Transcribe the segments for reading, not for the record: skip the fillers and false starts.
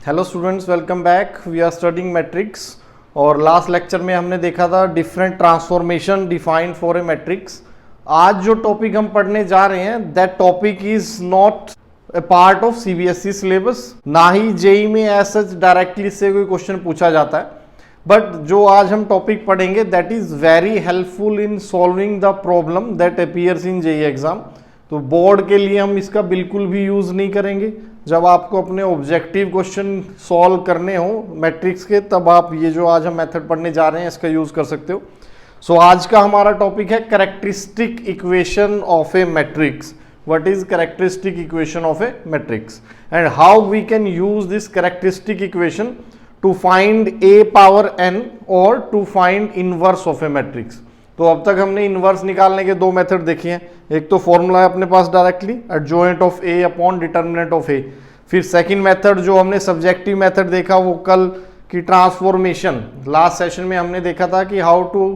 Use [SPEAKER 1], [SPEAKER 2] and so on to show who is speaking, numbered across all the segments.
[SPEAKER 1] Hello students, welcome back. We are studying matrix और last lecture में हमने देखा था different transformation defined for a matrix. आज जो टॉपिक हम पढ़ने जा रहे हैं that topic is not a part of CBSE syllabus, ना ही जेई में ऐसा डायरेक्टली से कोई क्वेश्चन पूछा जाता है। बट जो आज हम टॉपिक पढ़ेंगे that is very helpful in solving the problem that appears in JEE exam. तो बोर्ड के लिए हम इसका बिल्कुल भी यूज नहीं करेंगे। जब आपको अपने ऑब्जेक्टिव क्वेश्चन सॉल्व करने हो मैट्रिक्स के, तब आप ये जो आज हम मेथड पढ़ने जा रहे हैं इसका यूज कर सकते हो। सो आज का हमारा टॉपिक है characteristic equation of a matrix. What is characteristic equation of a matrix and how we can use this characteristic equation to find a power n और to find inverse of a matrix. तो अब तक हमने inverse निकालने के दो method देखे हैं। एक तो फॉर्मूला है अपने पास directly adjoint of A upon determinant of A. फिर सेकंड मेथड जो हमने सब्जेक्टिव मेथड देखा वो कल की ट्रांसफॉर्मेशन लास्ट सेशन में हमने देखा था कि how to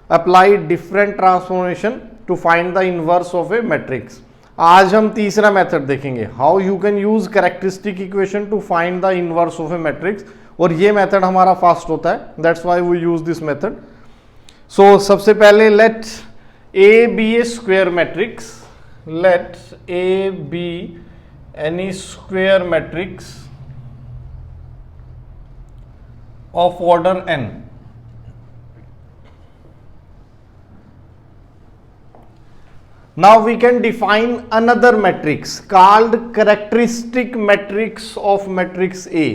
[SPEAKER 1] apply different transformation to find the inverse of a matrix. आज हम तीसरा मेथड देखेंगे, how you can use characteristic equation to find the inverse of a matrix. और ये मेथड हमारा फास्ट होता है, that's why we use this method. So सबसे पहले let A be a square matrix, let A be any square matrix of order n. Now we can define another matrix called characteristic matrix of matrix A.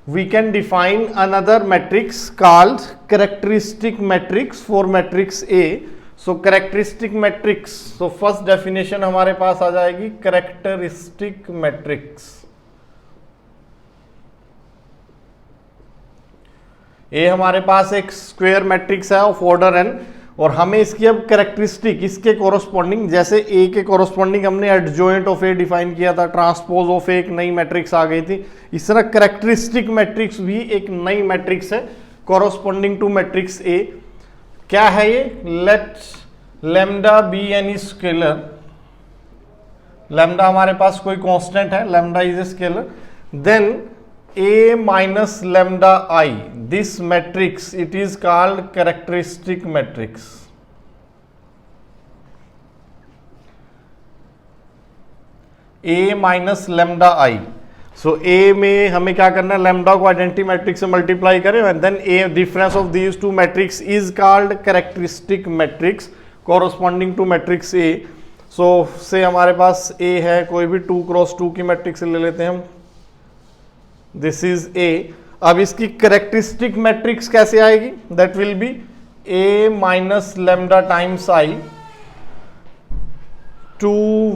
[SPEAKER 1] We can define another matrix called characteristic matrix for matrix A. So characteristic matrix, so first definition हमारे पास आ जाएगी characteristic matrix. A हमारे पास एक square matrix है of order n और हमें इसकी अब characteristic इसके कोरोस्पोंडिंग, जैसे ए के कोरोस्पोंडिंग हमने एडजॉइंट ऑफ ए डिफाइन किया था, ट्रांसपोज ऑफ ए एक नई मैट्रिक्स आ गई थी, इस तरह कैरेक्टरिस्टिक मैट्रिक्स भी एक नई मैट्रिक्स है कोरोस्पोंडिंग टू मैट्रिक्स ए। क्या है ये? Let lambda be any scalar. Lambda हमारे पास कोई कांस्टेंट है, lambda is a scalar, then A minus lambda I, this matrix it is called characteristic matrix. A minus lambda I. So A में हमें क्या करना है, लैम्डा को आइडेंटिटी मैट्रिक्स से मल्टीप्लाई करें and then A difference of these two matrix is called characteristic matrix corresponding to matrix A. So से हमारे पास A है, कोई भी 2 क्रॉस 2 की मैट्रिक्स ले लेते हैं हम, दिस इज ए। अब इसकी कैरेक्टरिस्टिक मैट्रिक्स कैसे आएगी? That will be A minus lambda times I 2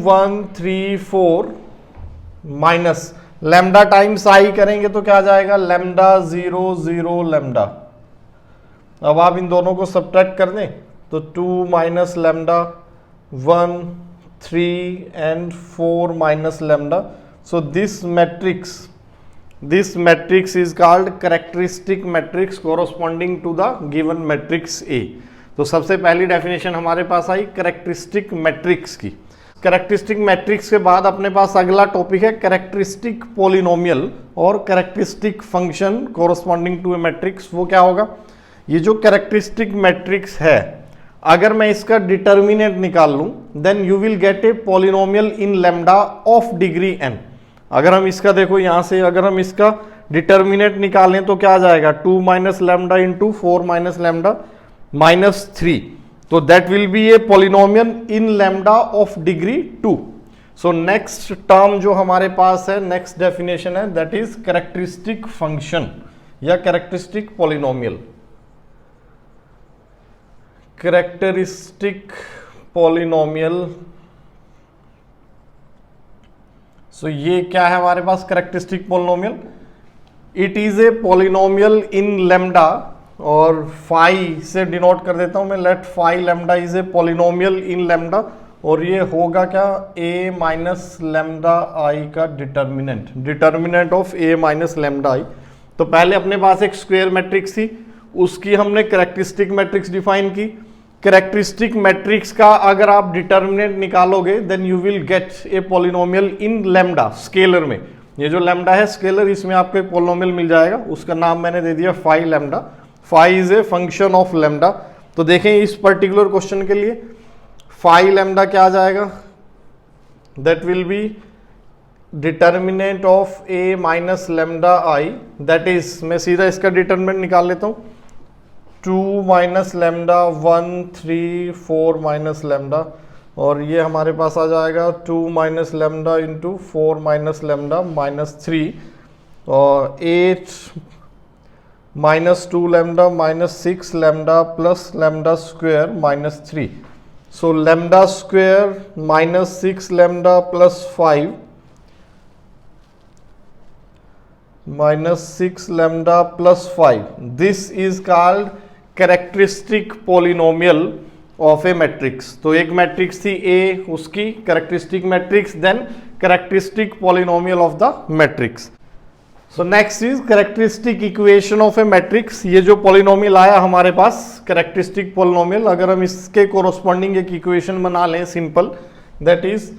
[SPEAKER 1] 1 3 4 minus lambda times I करेंगे तो क्या आ जाएगा, लैम्डा 0 0 लैम्डा। अब आप इन दोनों को सब्ट्रैक्ट कर दें तो 2 minus lambda 1 3 and 4 minus lambda. So this matrix is called characteristic matrix corresponding to the given matrix A. तो सबसे पहली डेफिनेशन हमारे पास आई कैरेक्टरिस्टिक मैट्रिक्स की। कैरेक्टरिस्टिक मैट्रिक्स के बाद अपने पास अगला टॉपिक है कैरेक्टरिस्टिक पॉलिनोमियल और characteristic function corresponding to a matrix. वो क्या होगा? ये जो कैरेक्टरिस्टिक मैट्रिक्स है, अगर मैं इसका डिटर्मिनेंट निकाल लूं then you will get a polynomial in lambda of degree n। अगर हम इसका देखो यहां से, अगर हम इसका डिटर्मिनेंट निकालें तो क्या आ जाएगा, 2 minus lambda into 4 minus lambda minus 3। तो that will be a polynomial in lambda of degree 2। So next term जो हमारे पास है, नेक्स्ट डेफिनेशन है, दैट इज कैरेक्टरिस्टिक फंक्शन या characteristic polynomial. Characteristic polynomial, so ये क्या है हमारे पास characteristic polynomial? It is a polynomial in lambda और फाई से डिनोट कर देता हूं मैं, let phi lambda is a polynomial in lambda और ये होगा क्या, ए माइनस लैम्डा आई का determinant, determinant of A minus lambda I. तो पहले अपने पास एक स्क्वायर मैट्रिक्स थी, उसकी हमने कैरेक्टरिस्टिक मैट्रिक्स डिफाइन की। कैरेक्टरिस्टिक मैट्रिक्स का अगर आप डिटर्मिनेंट निकालोगे then you will get a polynomial in lambda scalar में। ये जो लैम्डा है स्केलर, इसमें आपको एक पोलिनोमियल मिल जाएगा, उसका नाम मैंने दे दिया phi lambda. Phi is a function of lambda. तो देखें इस पर्टिकुलर क्वेश्चन के लिए फाई लैम्डा क्या आ जाएगा, that will B determinant of A minus lambda I, that is, मैं सीधा इसका डिटर्मिनेंट निकाल लेता हूं, 2 माइनस लैम्डा 1 3 4 माइनस लैम्डा, और ये हमारे पास आ जाएगा 2 minus lambda into 4 minus lambda minus 3, और 8 minus 2 lambda minus 6 lambda plus lambda square minus 3। So lambda square minus 6 lambda plus 5 minus 6 lambda plus 5. This is called characteristic polynomial of a matrix. तो एक matrix थी A, उसकी characteristic matrix, then characteristic polynomial of the matrix. So next is characteristic equation of a matrix. ये जो polynomial आया हमारे पास characteristic polynomial, अगर हम इसके corresponding एक equation बना लें simple, that is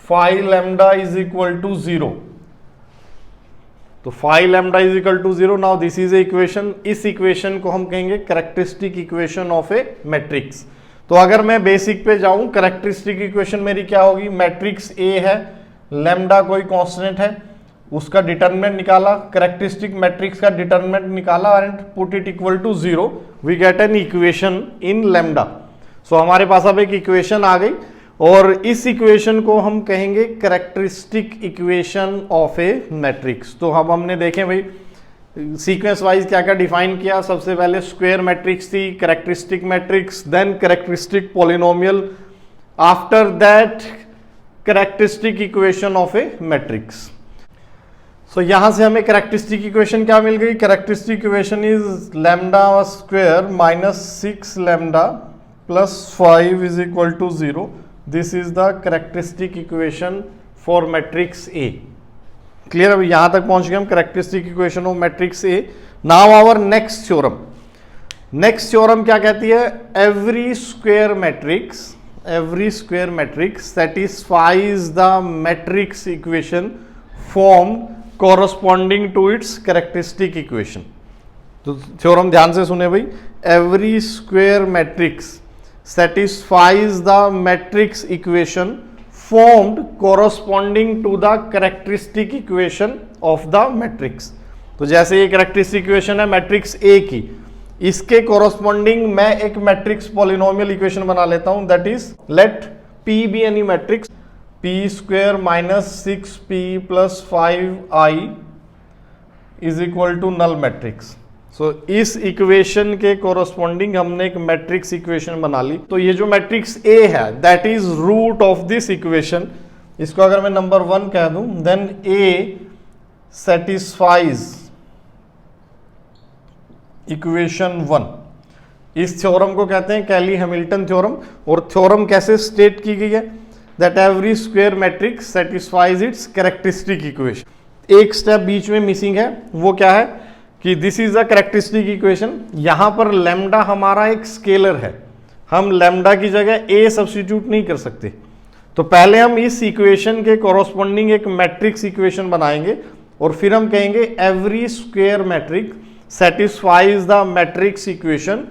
[SPEAKER 1] phi lambda is equal to 0. तो phi lambda is equal to 0। Now this is a equation, इस इक्वेशन को हम कहेंगे characteristic equation of a matrix. तो अगर मैं बेसिक पे जाऊं, कैरेक्टरिस्टिक इक्वेशन मेरी क्या होगी, मैट्रिक्स ए है, लैम्डा कोई कांस्टेंट है, उसका डिटरमिनेंट निकाला, कैरेक्टरिस्टिक मैट्रिक्स का डिटरमिनेंट निकाला and put it equal to 0, we get an equation in lambda. So हमारे पास अब एक इक्वेशन आ गई, और इस इक्वेशन को हम कहेंगे characteristic equation of a matrix. तो अब हमने देखें भाई सीक्वेंस वाइज क्या क्या डिफाइन किया। सबसे पहले स्क्वायर मैट्रिक्स थी, characteristic matrix, then characteristic polynomial, after that characteristic equation of a matrix. So यहां से हमें कैरेक्टरिस्टिक इक्वेशन क्या मिल गई, characteristic equation is lambda square minus 6 lambda plus 5 is equal to 0। This is the characteristic equation for matrix A. Clear? अभी यहां तक पहुंच गए हम, characteristic equation of matrix A. Now our next theorem. Next theorem क्या कहती है, every square matrix satisfies the matrix equation formed corresponding to its characteristic equation. तो theorem ध्यान से सुने भाई, every square matrix satisfies the matrix equation formed corresponding to the characteristic equation of the matrix. तो जैसे ये characteristic equation है matrix A की, इसके corresponding मैं एक मैट्रिक्स polynomial equation बना लेता हूं, that is let P be any matrix, P square minus 6P plus 5I is equal to null matrix. सो इस इक्वेशन के कोरोस्पोंडिंग हमने एक मैट्रिक्स इक्वेशन बना ली। तो ये जो मैट्रिक्स ए है that is root of this equation, इसको अगर मैं नंबर 1 कह दूं, देन ए सेटिस्फाइज इक्वेशन 1। इस थ्योरम को कहते हैं कैली हैमिल्टन थ्योरम। और थ्योरम कैसे स्टेट की गई है, that every square matrix satisfies its characteristic equation. एक स्टेप बीच में मिसिंग है, वो क्या है कि this is a characteristic equation. यहां पर लैम्डा हमारा एक स्केलर है, हम लैम्डा की जगह ए सब्स्टिट्यूट नहीं कर सकते। तो पहले हम इस इक्वेशन के कोरोस्पोंडिंग एक मैट्रिक्स इक्वेशन बनाएंगे, और फिर हम कहेंगे every square matrix satisfies the matrix equation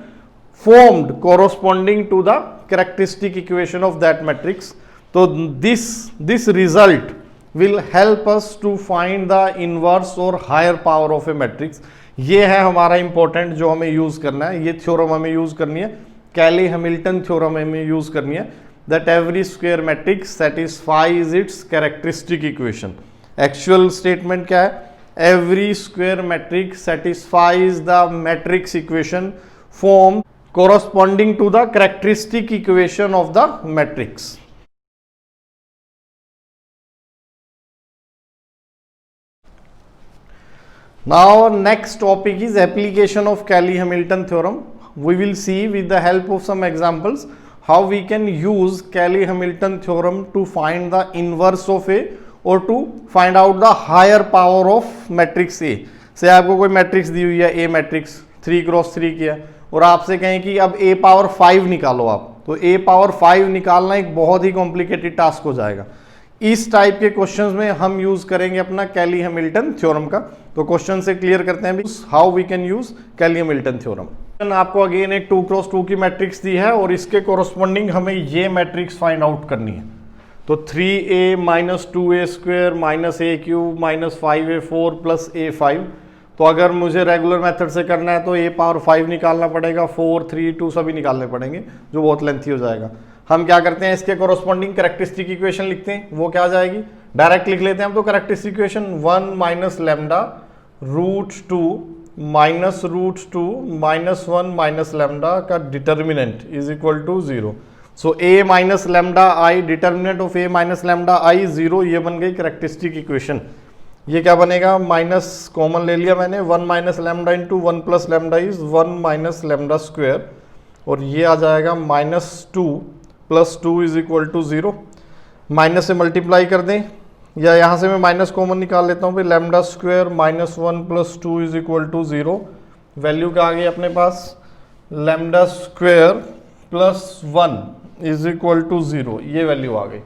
[SPEAKER 1] formed corresponding to the characteristic equation of that matrix. तो this result will help us to find the inverse or higher power of a matrix. ये है हमारा important जो हमें use करना है, ये theorem हमें यूज करनी है, कैली हैमिल्टन थ्योरम हमें यूज करनी है, that every square matrix satisfies its characteristic equation. Actual statement क्या है, every square matrix satisfies the matrix equation form corresponding to the characteristic equation of the matrix. Now next topic is application of Cayley-Hamilton theorem. We will see with the help of some examples how we can use Cayley-Hamilton theorem to find the inverse of A or to find out the higher power of matrix A. से आपको कोई matrix दी हुई है A matrix 3x3 की है, और आपसे कहें कि अब A पावर 5 निकालो आप, तो A पावर 5 निकालना एक बहुत ही कॉम्प्लिकेटेड टास्क हो जाएगा। इस टाइप के क्वेश्चंस में हम यूज करेंगे अपना कैली हैमिल्टन थ्योरम का। तो क्वेश्चन से क्लियर करते हैं how we can use Cayley Hamilton theorem. आपको अगेन एक 2x2 की मैट्रिक्स दी है और इसके कोरस्पॉन्डिंग हमें ये मैट्रिक्स फाइंड आउट करनी है। तो 3a minus 2a square minus a cube minus 5a4 plus a5। तो अगर मुझे रेगुलर मेथड से करना है तो a पावर 5 निकालना पड़ेगा, 4, 3, 2 सभी निकालने पड़ेंगे, जो बहुत लेंथी हो जाएगा। हम क्या करते हैं, इसके कोरस्पॉन्डिंग कैरेक्टरिस्टिक इक्वेशन लिखते हैं। वो क्या आ जाएगी, डायरेक्ट लिख लेते हैं हम तो characteristic equation 1 minus lambda root 2 minus root 2 minus 1 minus lambda का determinant is equal to 0। So a minus lambda I, determinant of a minus lambda I 0, ये बन गई कैरेक्टरिस्टिक इक्वेशन। ये क्या बनेगा, माइनस कॉमन ले लिया मैंने, 1 minus lambda into 1 plus lambda is 1 minus lambda square, और ये आ जाएगा minus 2 plus 2 is equal to 0। Minus से मल्टीप्लाई कर दें, या यहाँ से मैं माइनस कॉमन निकाल लेता हूँ, फिर lambda square minus 1 plus 2 is equal to 0। Value क्या आ गई अपने पास, lambda square plus 1 is equal to 0, ये वैल्यू आ गई।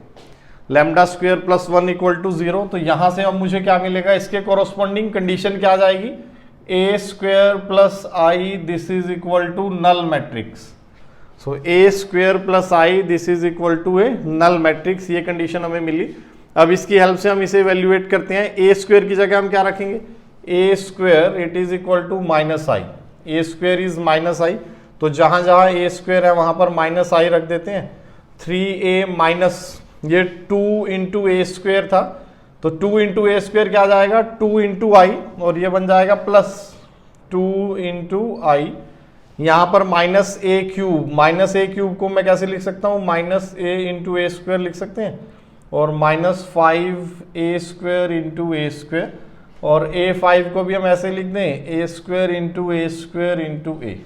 [SPEAKER 1] Lambda square plus 1 equal to 0। तो यहाँ से अब मुझे क्या मिलेगा, इसके कोरस्पॉन्डिंग कंडीशन क्या आ जाएगी, a square plus I this is equal to null matrix. So a square plus I this is equal to a null matrix, ये कंडीशन हमें मिली। अब इसकी हेल्प से हम इसे इवेल्युएट करते हैं। a स्क्वेयर की जगह हम क्या रखेंगे, a square it is equal to minus I, a square is minus I. तो जहां जहां a स्क्वेयर है वहां पर माइनस आई रख देते हैं। 3a माइनस, ये 2 इंटू ए स्क्वेयर था, तो 2 इंटू ए स्क्वेयर क्या आ जाएगा, 2 इंटू आई, और ये बन जाएगा प्लस 2 इंटू आई। यहाँ पर माइनस ए क्यूब, माइनस ए क्यूब को मैं कैसे लिख सकता हूँ, माइनस ए इंटू ए स्क्वेयर लिख सकते हैं, और माइनस 5a स्क्वेयर इंटू ए स्क्वेयर, और a5 को भी हम ऐसे लिख दें, ए स्क्वेयर इंटू ए स्क्वेयर इंटू ए।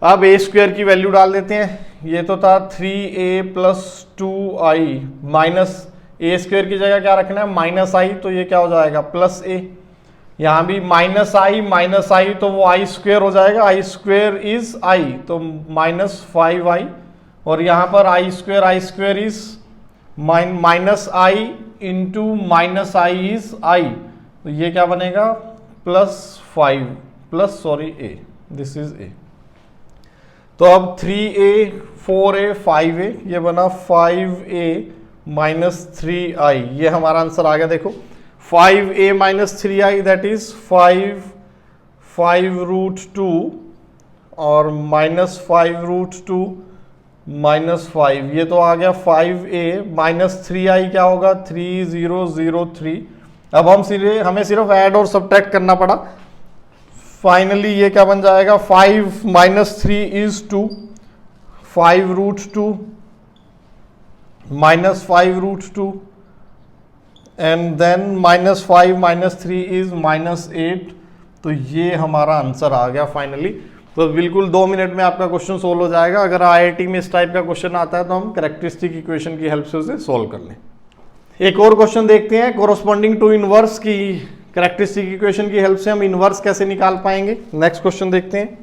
[SPEAKER 1] अब ए स्क्वेयर की वैल्यू डाल देते हैं, ये तो था 3a plus 2i, minus A square की जगह क्या रखना है, माइनस आई, तो ये क्या हो जाएगा, प्लस ए। यहाँ भी माइनस आई तो वो आई स्क्वेयर हो जाएगा, आई स्क्वेयर इज आई, तो माइनस 5i, और यहाँ पर I square is minus I into minus I is I, तो ये क्या बनेगा, plus 5 plus sorry A, this is ए। तो अब 3a 4a 5a, ये बना 5a माइनस 3i, ये हमारा आंसर आ गया। देखो 5a minus 3i that is 5 root 2 और माइनस 5 रूट 2 माइनस 5, ये तो आ गया 5a माइनस 3i क्या होगा, 3003। अब हमें सिर्फ ऐड और सब्ट्रैक्ट करना पड़ा। फाइनली ये क्या बन जाएगा, 5 minus 3 is 2, 5 root 2 minus 5 root 2 and then minus 5 minus 3 is minus 8। तो ये हमारा आंसर आ गया फाइनली। तो बिल्कुल 2 मिनट में आपका क्वेश्चन सोल्व हो जाएगा। अगर आईआईटी में इस टाइप का क्वेश्चन आता है तो हम कैरेक्टरिस्टिक इक्वेशन की हेल्प से उसे सोल्व कर लें। एक और क्वेश्चन देखते हैं, कोरस्पॉन्डिंग टू इनवर्स की कैरेक्टरिस्टिक इक्वेशन की हेल्प से हम इनवर्स कैसे निकाल पाएंगे। नेक्स्ट क्वेश्चन देखते हैं।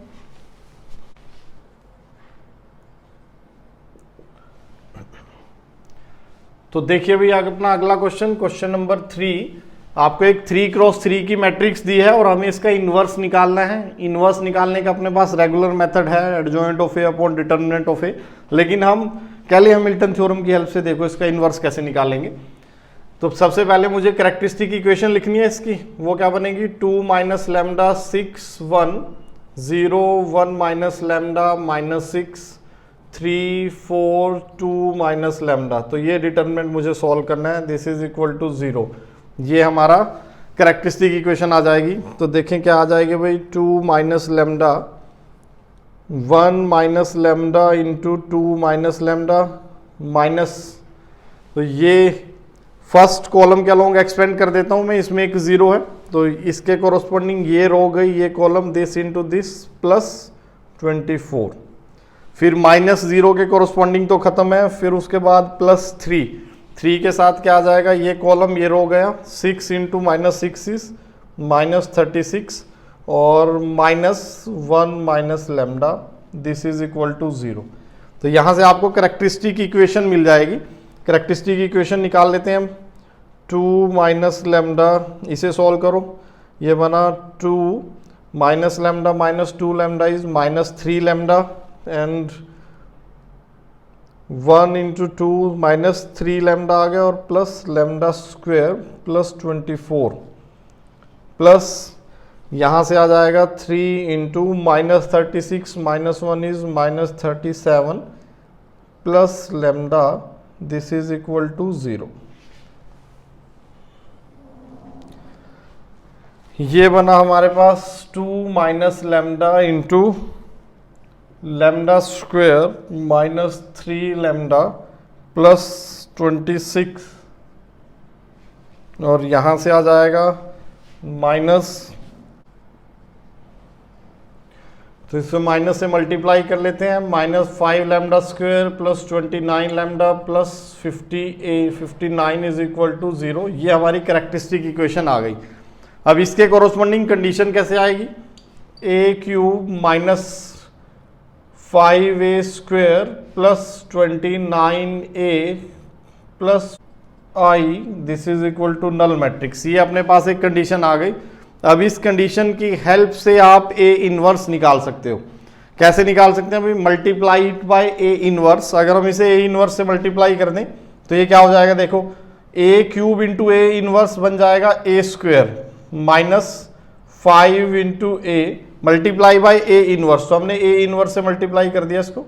[SPEAKER 1] तो देखिए भैया अपना अगला क्वेश्चन नंबर 3। आपको एक 3x3 की मैट्रिक्स दी है और हमें इसका इनवर्स निकालना है। इनवर्स निकालने का अपने पास रेगुलर मेथड है, adjoint of A upon determinant of A, लेकिन हम कैली हैमिल्टन थ्योरम की हेल्प से देखो इसका इनवर्स कैसे निकालेंगे। तो सबसे पहले मुझे कैरेक्टरिस्टिक इक्वेशन लिखनी है इसकी। वो क्या बनेगी, 2 minus lambda 6 1 0 1 minus lambda minus 6 3 4 2 minus lambda. तो ये डिटर्मिनेंट मुझे सॉल्व करना है, दिस इज इक्वल टू 0। ये हमारा कैरेक्टरिस्टिक इक्वेशन आ जाएगी। तो देखें क्या आ जाएगी भाई, 2 minus lambda 1 minus lambda into 2 minus lambda minus, तो ये फर्स्ट कॉलम क्या लूँगा, एक्सपेंड कर देता हूँ मैं, इसमें एक 0 है तो इसके कोरस्पॉन्डिंग ये रो गई, ये column this into this plus 24। फिर माइनस 0 के कोरस्पॉन्डिंग तो खत्म है, फिर उसके बाद प्लस 3 के साथ क्या आ जाएगा, ये कॉलम ये रो गया, 6 इंटू माइनस 6 इज माइनस 36 और minus 1 minus lambda this is equal to 0। तो यहाँ से आपको कैरेक्टरिस्टिक इक्वेशन मिल जाएगी। करेक्टरिस्टिक इक्वेशन निकाल लेते हैं हम। 2 माइनस लेमडा, इसे सॉल्व करो, ये बना 2 minus lambda minus 2 lambda is minus 3 lambda and 1 into 2 minus 3 lambda आ गया और plus lambda square plus 24 plus यहाँ से आ जाएगा 3 into minus 36 minus 1 is minus 37 plus lambda, this is equal to 0। ये बना हमारे पास 2 minus lambda into lambda square minus 3 lambda plus 26 और यहाँ से आ जाएगा माइनस, तो इसको माइनस से मल्टीप्लाई कर लेते हैं, minus 5 lambda square plus 29 lambda plus 59 is equal to 0। ये हमारी करेक्टरिस्टिक इक्वेशन आ गई। अब इसके कोरोस्पोंडिंग कंडीशन कैसे आएगी, A cube minus 5a square plus 29a plus i, this is equal to null matrix. ये अपने पास एक कंडीशन आ गई। अब इस कंडीशन की हेल्प से आप ए इनवर्स निकाल सकते हो। कैसे निकाल सकते हैं, अभी मल्टीप्लाइड बाय ए इनवर्स। अगर हम इसे ए इनवर्स से मल्टीप्लाई कर दें तो ये क्या हो जाएगा, देखो A cube into A inverse बन जाएगा A square minus 5 into A multiply by A inverse. तो हमने ए इनवर्स से मल्टीप्लाई कर दिया, इसको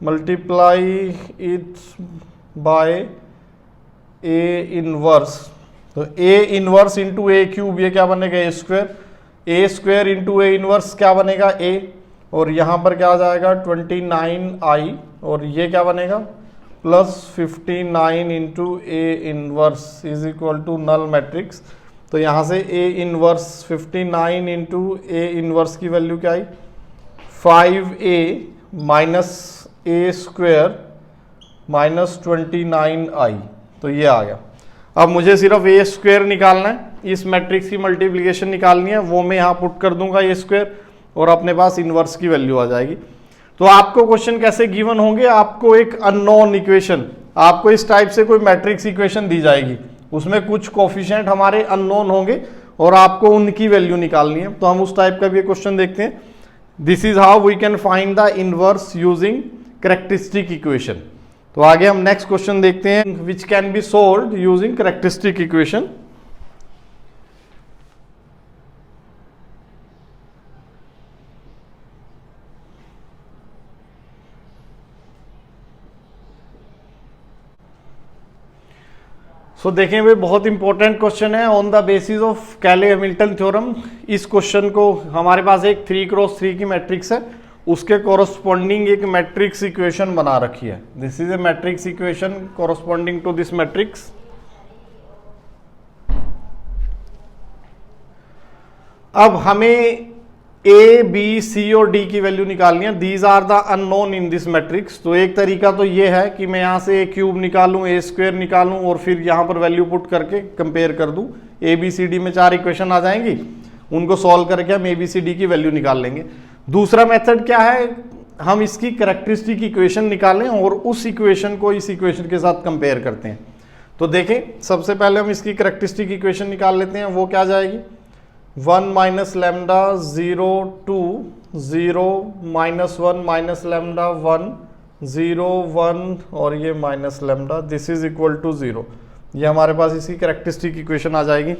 [SPEAKER 1] multiply it by A inverse, तो A inverse into A cube, ये क्या बनेगा A square into A inverse क्या बनेगा ए, और यहाँ पर क्या आ जाएगा 29i और ये क्या बनेगा plus 59 into A inverse is equal to null matrix. तो यहाँ से A inverse 59 into A inverse की वैल्यू क्या I 5a minus A square minus 29i, तो ये आ गया। अब मुझे सिर्फ ए स्क्वेयर निकालना है, इस मैट्रिक्स की मल्टीप्लिकेशन निकालनी है, वो मैं यहाँ पुट कर दूंगा ए स्क्वेयर और अपने पास इनवर्स की वैल्यू आ जाएगी। तो आपको क्वेश्चन कैसे गिवन होंगे, आपको एक अननोन इक्वेशन, आपको इस टाइप से कोई मैट्रिक्स इक्वेशन दी जाएगी, उसमें कुछ कोफिशिएंट हमारे अननोन होंगे और आपको उनकी वैल्यू निकालनी है। तो हम उस टाइप का भी क्वेश्चन देखते हैं। This is how we can find the inverse using characteristic equation. तो आगे हम नेक्स्ट क्वेश्चन देखते हैं, which can be solved using characteristic equation. So देखें वे बहुत इंपॉर्टेंट क्वेश्चन है on the basis of Cayley Hamilton theorem. इस क्वेश्चन को हमारे पास एक 3x3 की मैट्रिक्स है, उसके कोरोस्पोंडिंग एक मैट्रिक्स इक्वेशन बना रखी है। This is a matrix equation corresponding to this matrix. अब हमें ए बी सी और डी की वैल्यू निकालनी है। These are the unknown in this matrix. तो एक तरीका तो ये है कि मैं यहां से ए क्यूब निकालूं, ए स्क्वायर निकालूं और फिर यहां पर वैल्यू पुट करके कंपेयर कर दूं। ए बी सी डी में 4 इक्वेशन आ जाएंगी, उनको सॉल्व करके हम ए बी सी डी की वैल्यू निकाल लेंगे। दूसरा मेथड क्या है, हम इसकी कैरेक्टरिस्टिक इक्वेशन निकालें और उस इक्वेशन को इस इक्वेशन के साथ कंपेयर करते हैं। तो देखें, सबसे पहले हम इसकी कैरेक्टरिस्टिक इक्वेशन निकाल लेते हैं। वो क्या जाएगी 1 minus lambda 0 2 0 minus 1 minus lambda 1 0 1 और ये minus lambda, this is equal to 0। ये हमारे पास इसकी कैरेक्टरिस्टिक इक्वेशन आ जाएगी।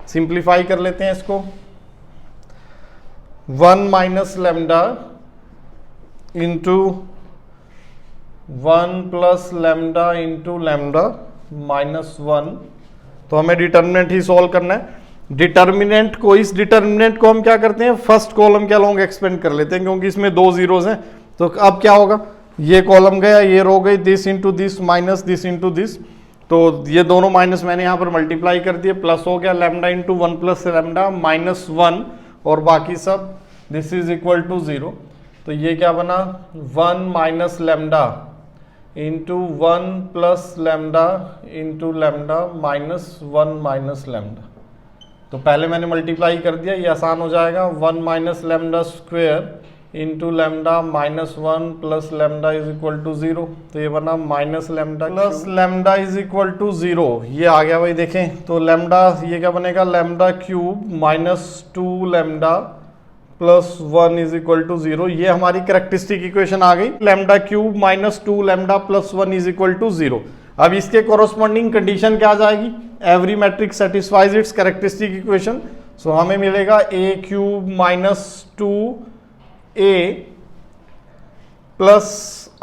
[SPEAKER 1] सिंप्लीफाई कर लेते हैं इसको। 1 minus lambda into 1 plus lambda into lambda minus 1। तो हमें डिटर्मिनेंट ही सॉल्व करना है। डिटर्मिनेंट को, इस डिटर्मिनेंट को हम क्या करते हैं, फर्स्ट कॉलम के अलोंग एक्सपेंड कर लेते हैं, क्योंकि इसमें 2 जीरोस हैं। तो अब क्या होगा, ये कॉलम गया, ये रो गई, this into this minus this into this. तो ये दोनों माइनस मैंने यहाँ पर मल्टीप्लाई कर दिए, प्लस हो गया lambda into 1 plus lambda minus 1 और बाकी सब दिस इज इक्वल टू 0। तो ये क्या बना 1 minus lambda into 1 plus lambda into lambda minus 1 minus lambda. तो पहले मैंने मल्टीप्लाई कर दिया, ये आसान हो जाएगा। 1 minus lambda square into lambda minus 1 plus lambda is equal to 0। तो ये बना minus lambda plus lambda is equal to 0। ये आ गया भाई, देखें तो लेमडा ये क्या बनेगा, lambda cube minus 2 lambda plus 1 is equal to 0। ये हमारी कैरेक्टरिस्टिक इक्वेशन आ गई, lambda cube minus 2 lambda plus 1 is equal to 0। अब इसके कोरोस्पोंडिंग कंडीशन क्या आ जाएगी, every matrix satisfies its characteristic equation. So हमें मिलेगा A cube minus 2a plus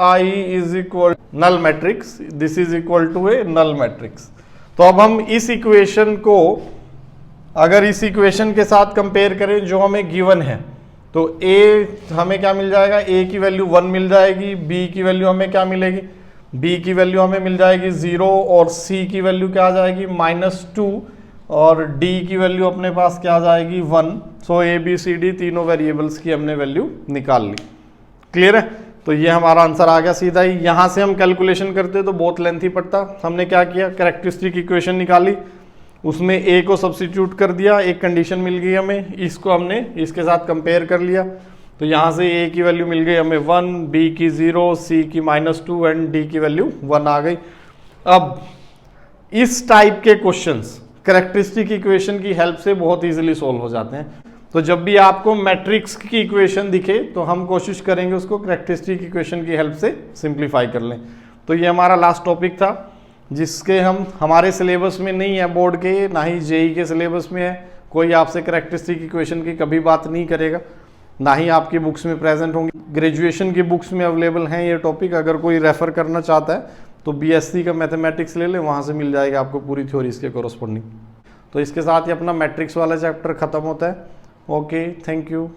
[SPEAKER 1] I is equal null matrix, this is equal to a null matrix. तो अब हम इस इक्वेशन को अगर इस इक्वेशन के साथ कंपेयर करें जो हमें गिवन है, तो a हमें क्या मिल जाएगा, a की वैल्यू 1 मिल जाएगी, b की वैल्यू हमें क्या मिलेगी, b की वैल्यू हमें मिल जाएगी 0 और c की वैल्यू क्या आ जाएगी -2 और d की वैल्यू अपने पास क्या आ जाएगी 1। सो a b c d तीनों वेरिएबल्स की हमने वैल्यू निकाल ली। क्लियर है, तो ये हमारा आंसर आ गया सीधा ही। यहाँ से हम कैलकुलेशन करते तो बहुत लेंथी पड़ता। हमने क्या किया, कैरेक्टरिस्टिक इक्वेशन निकाली, उसमें a को सब्स्टिट्यूट कर दिया, एक कंडीशन मिल गई हमें, इसको हमने इसके साथ कंपेयर कर लिया। तो यहाँ से a की वैल्यू मिल गई हमें 1, b की 0, c की -2 एंड d की वैल्यू 1 आ गई। अब इस टाइप के क्वेश्चंस कैरेक्टरिस्टिक इक्वेशन की हेल्प से बहुत इजीली सॉल्व हो जाते हैं। तो जब भी आपको मैट्रिक्स की इक्वेशन दिखे तो हम कोशिश करेंगे उसको कैरेक्टरिस्टिक इक्वेशन की हेल्प से सिंप्लीफाई कर लें। तो ये हमारा लास्ट टॉपिक था जिसके हमारे सिलेबस में नहीं है, बोर्ड के ना ही जेई के सिलेबस में है। कोई आपसे कैरेक्टरिस्टिक इक्वेशन की कभी बात नहीं करेगा, ना ही आपकी बुक्स में प्रेजेंट होंगी। ग्रेजुएशन की बुक्स में अवेलेबल हैं ये टॉपिक, अगर कोई रेफर करना चाहता है तो बीएससी का मैथमेटिक्स ले लें, वहाँ से मिल जाएगा आपको पूरी थ्योरी इसके कोरस्पोंडिंग। तो इसके साथ ही अपना मैट्रिक्स वाला चैप्टर खत्म होता है। Okay, thank you.